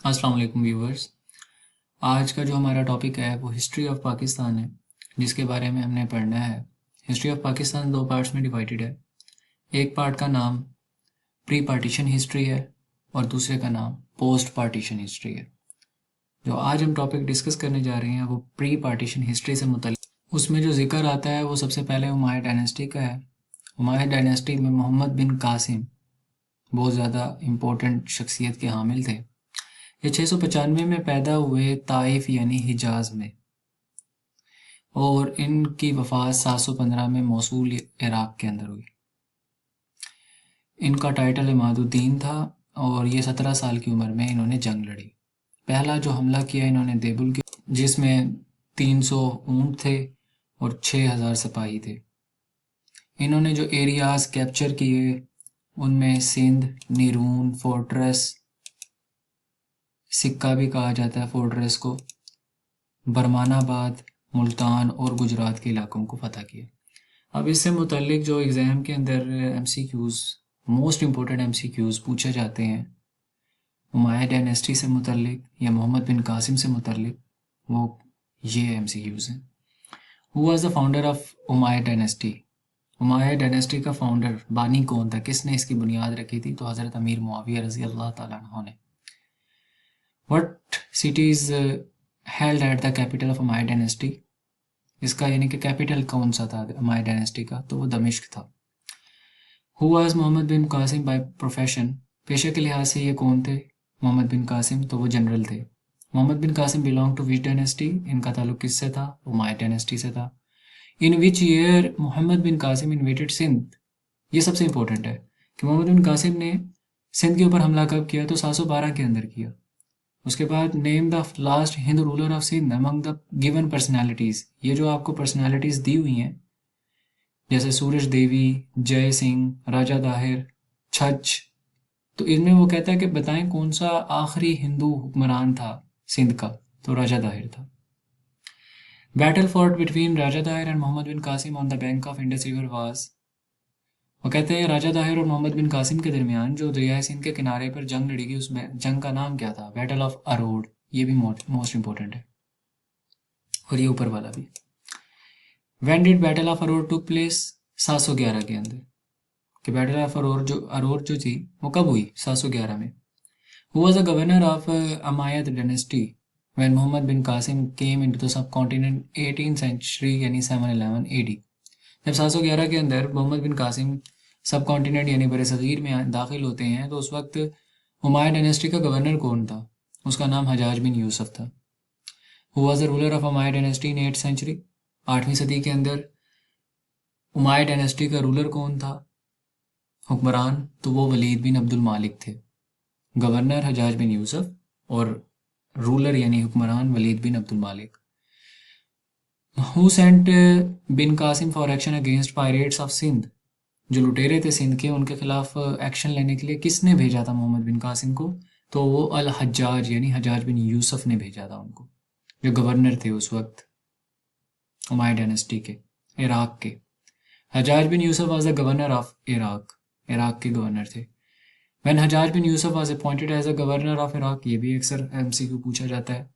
अस्सलाम वालेकुम व्यूवर्स। आज का जो हमारा टॉपिक है वो हिस्ट्री ऑफ पाकिस्तान है, जिसके बारे में हमने पढ़ना है। हिस्ट्री ऑफ पाकिस्तान दो पार्ट्स में डिवाइडेड है। एक पार्ट का नाम प्री पार्टीशन हिस्ट्री है और दूसरे का नाम पोस्ट पार्टीशन हिस्ट्री है। जो आज हम टॉपिक डिस्कस करने जा रहे हैं वो प्री पार्टीशन हिस्ट्री से मुतल्लिक। उसमें जो जिक्र आता है वो सबसे पहले उमाय्या डायनेस्टी का है। उमाय्या डायनेस्टी में मोहम्मद बिन कासिम बहुत ज़्यादा इम्पोर्टेंट शख्सियत के हामिल थे। ये 695 में पैदा हुए ताइफ यानी हिजाज में, और इनकी वफ़ात 715 में मौसूल इराक़ के अंदर हुई। इनका टाइटल इमादुद्दीन था और ये 17 साल की उम्र में इन्होंने जंग लड़ी। पहला जो हमला किया इन्होंने देबुल के, जिसमें 300 ऊँट थे और 6000 सिपाही थे। इन्होंने जो एरियाज़ कैप्चर किए उनमें सिंध, नीरून, फोर्ट्रेस, सिक्का भी कहा जाता है फोर्ट्रेस को, बरमानाबाद, मुल्तान और गुजरात के इलाकों को फतह किया। अब इससे मुतल्लिक जो एग्ज़ाम के अंदर MCQs, मोस्ट इम्पोर्टेंट MCQs पूछे जाते हैं उमाय्या डायनेस्टी से मुतल्लिक या मोहम्मद बिन कासिम से मुतल्लिक, वो ये MCQs हैं। Who was the founder of Umayya dynasty? Umayya dynasty का फाउंडर, बानी कौन था, किसने इसकी बुनियाद रखी थी? तो हज़रत अमीर मुआविया रज़ी अल्लाह ताला अन्हु ने। What city is held at the capital of Umayya dynasty? इसका यानी कि कैपिटल कौन सा था उमाय्या डायनेस्टी का? तो वो दमिश्क था। Who was Muhammad bin Qasim by profession? पेशे के लिहाज से ये कौन थे मोहम्मद बिन कासिम? तो वो जनरल थे। Muhammad bin Qasim belong to which dynasty? इनका ताल्लुक किससे था? उमाय्या डायनेस्टी से था। In which year Muhammad bin Qasim invaded Sindh? ये सबसे इंपॉर्टेंट है कि मोहम्मद बिन कासिम ने सिंध के ऊपर हमला कब किया? तो 712 के अंदर किया। उसके बाद name the last Hindu ruler of Sindh among the given personalities. ये जो आपको पर्सनालिटीज़ दी हुई हैं जैसे सूरज देवी, जय सिंह, राजा दाहिर, छछ, तो इनमें वो कहता है कि बताएं कौन सा आखिरी हिंदू हुक्मरान था सिंध का? तो राजा दाहिर था। Battle fought between Raja Dahir and Muhammad bin Qasim on the bank of Indus river was. वो कहते हैं राजा दाहिर और मोहम्मद बिन कासिम के दरमियान जो दरियाए सिंध के किनारे पर जंग लड़ी गई, उस जंग का नाम क्या था? Battle of Aror. ये भी मोस्ट इंपॉर्टेंट है, और ये ऊपर वाला भी। When did battle of Aror took place? 711 के अंदर। कि बैटल ऑफ अरोड जो थी वो कब हुई? 711 में। Who was the governor of Umayyad dynasty when Muhammad bin Qasim came into the subcontinent 18th century यानी 711 AD? जब 711 के अंदर मोहम्मद बिन कासिम सब कॉन्टिनेंट यानी बरे सगीर में दाखिल होते हैं तो उस वक्त उमाय्या डायनेस्टी का गवर्नर कौन था? उसका नाम हजाज बिन यूसुफ था। Who was the ruler of Umayya dynasty in 8th century? 8वीं सदी के अंदर उमाय्या डायनेस्टी का रूलर कौन था, हुक्मरान? तो वो वलीद बिन अब्दुल मालिक थे। गवर्नर हजाज बिन यूसुफ और रूलर यानी हुक्मरान वलीद बिन Abdul Malik. Who sent bin Qasim for action against pirates of Sindh? जो लुटेरे थे सिंध के, उनके खिलाफ एक्शन लेने के लिए किसने भेजा था मोहम्मद बिन कासिम को? तो वो अल हज्जाज यानी हजाज बिन यूसुफ ने भेजा था उनको, जो गवर्नर थे उस वक्त उमाय्या डायनेस्टी के, इराक के। Hajjaj bin Yusuf was the governor of Iraq, Iraq के गवर्नर थे। When Hajjaj bin Yusuf was appointed as a governor of Iraq, ये भी अक्सर MCQ पूछा जाता है।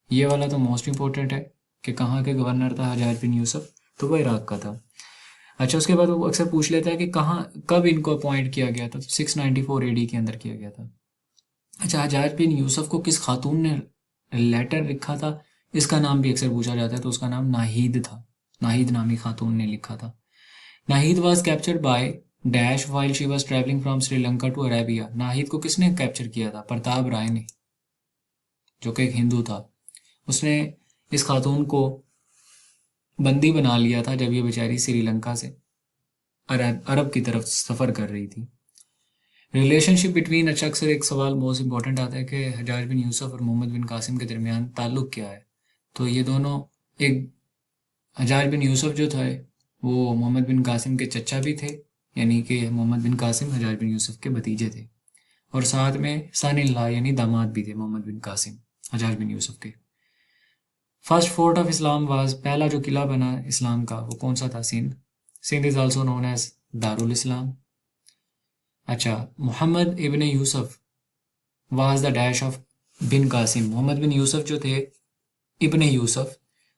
ये वाला तो मोस्ट इंपॉर्टेंट है कि कहाँ के गवर्नर था हजाज बिन यूसुफ? तो वो इराक का था। अच्छा, उसके बाद वो अक्सर पूछ लेता है कि कहाँ कब इनको अपॉइंट किया गया था? तो 694 AD के अंदर किया गया था। अच्छा, हजाज बिन यूसुफ को किस खातून ने लेटर लिखा था? इसका नाम भी अक्सर पूछा जाता है, तो उसका नाम नाहिद था। नाहिद नामी खातून ने लिखा था। Nahid was captured by dash while she was travelling from Sri Lanka to Arabia. Nahid को किसने कैप्चर किया था? प्रताप राय ने, जो कि एक हिंदू था। उसने इस खातून को बंदी बना लिया था जब ये बेचारी श्रीलंका से अरब की तरफ सफ़र कर रही थी। रिलेशनशिप बिटवीन, अच्छा अक्सर एक सवाल मोस्ट इंपॉर्टेंट आता है कि हजाज बिन यूसुफ और मोहम्मद बिन कासिम के दरमियान ताल्लुक़ क्या है? तो ये दोनों, एक हजाज बिन यूसुफ जो थे वो मोहम्मद बिन कासिम के चचा भी थे, यानी कि मोहम्मद बिन कासिम हजाज बिन यूसुफ के भतीजे थे, और साथ में सन इन लॉ यानी दामाद भी थे मोहम्मद बिन कासिम हजाज बिन यूसुफ के। First fort of Islam was, पहला जो किला बना इस्लाम का वो कौन सा था? Sindh. Sindh is also known as दारुल इस्लाम। अच्छा, Muhammad ibn Yusuf was the dash of bin Qasim, Muhammad bin Yusuf जो थे, इब्ने यूसुफ,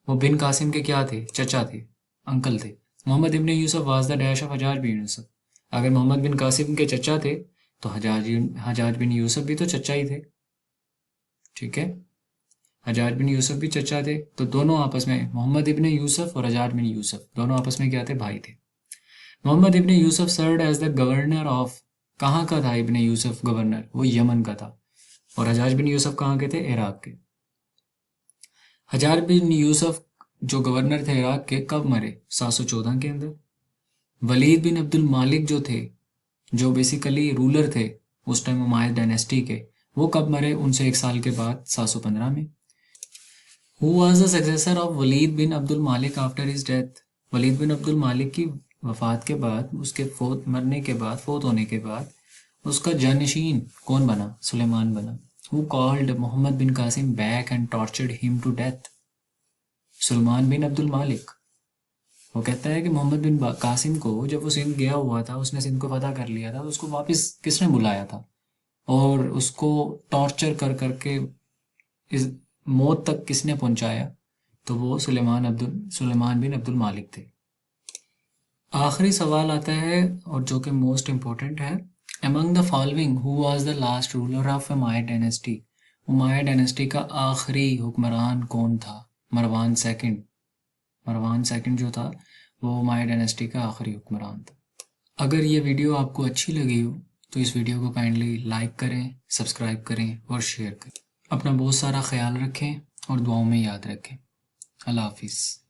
वो बिन कासिम के क्या थे, चचा थे, अंकल थे। Muhammad ibn Yusuf was the dash of Hajjaj bin Yusuf. अगर मोहम्मद बिन कासिम के चचा थे तो हजाज बिन यूसुफ भी तो चचा ही थे, ठीक है। हजाज बिन यूसुफ भी चचा थे, तो दोनों आपस में, मोहम्मद इब्ने यूसुफ और हजाज बिन यूसुफ दोनों आपस में क्या थे, भाई थे। Muhammad ibn Yusuf served as the governor of, कहाँ का था इब्ने यूसुफ गवर्नर, वो यमन का था। और हजाज बिन यूसुफ कहाँ के थे, इराक के। हजाज बिन यूसुफ जो गवर्नर थे इराक के, कब मरे, 714 के अंदर। वलीद बिन अब्दुल मालिक जो थे, जो बेसिकली रूलर थे उस टाइम उमायद डायनेस्टी के, वो कब मरे, उनसे एक साल के बाद 715 में। Who was the successor of Walid bin Abdul Malik after his death. Walid bin Abdul Malik की वफात के बाद, उसके मरने के बाद, फोत होने के बाद उसका जानशीन कौन बना, सुलेमान बना। Who called Muhammad bin Qasim back and tortured him to death. Sulaiman bin Abdul Malik. वो कहता है कि मोहम्मद बिन कासिम को, जब वो सिंध गया हुआ था, उसने सिंध को फतह कर लिया था, तो उसको वापस किसने बुलाया था और उसको टॉर्चर कर करके इस मौत तक किसने पहुंचाया, तो वो सुलेमान बिन अब्दुल मालिक थे। आखिरी सवाल आता है और जो कि मोस्ट इम्पोर्टेंट है, among the following who was the last ruler of Umayyad dynasty. Umayyad dynasty का आखिरी हुक्मरान कौन था, मरवान सेकंड। मरवान सेकंड जो था वो उमायद डायनेस्टी का आखिरी हुक्मरान था। अगर ये वीडियो आपको अच्छी लगी हो तो इस वीडियो को काइंडली लाइक करें, सब्सक्राइब करें और शेयर करें। अपना बहुत सारा ख्याल रखें और दुआओं में याद रखें। अल्लाह हाफिज़।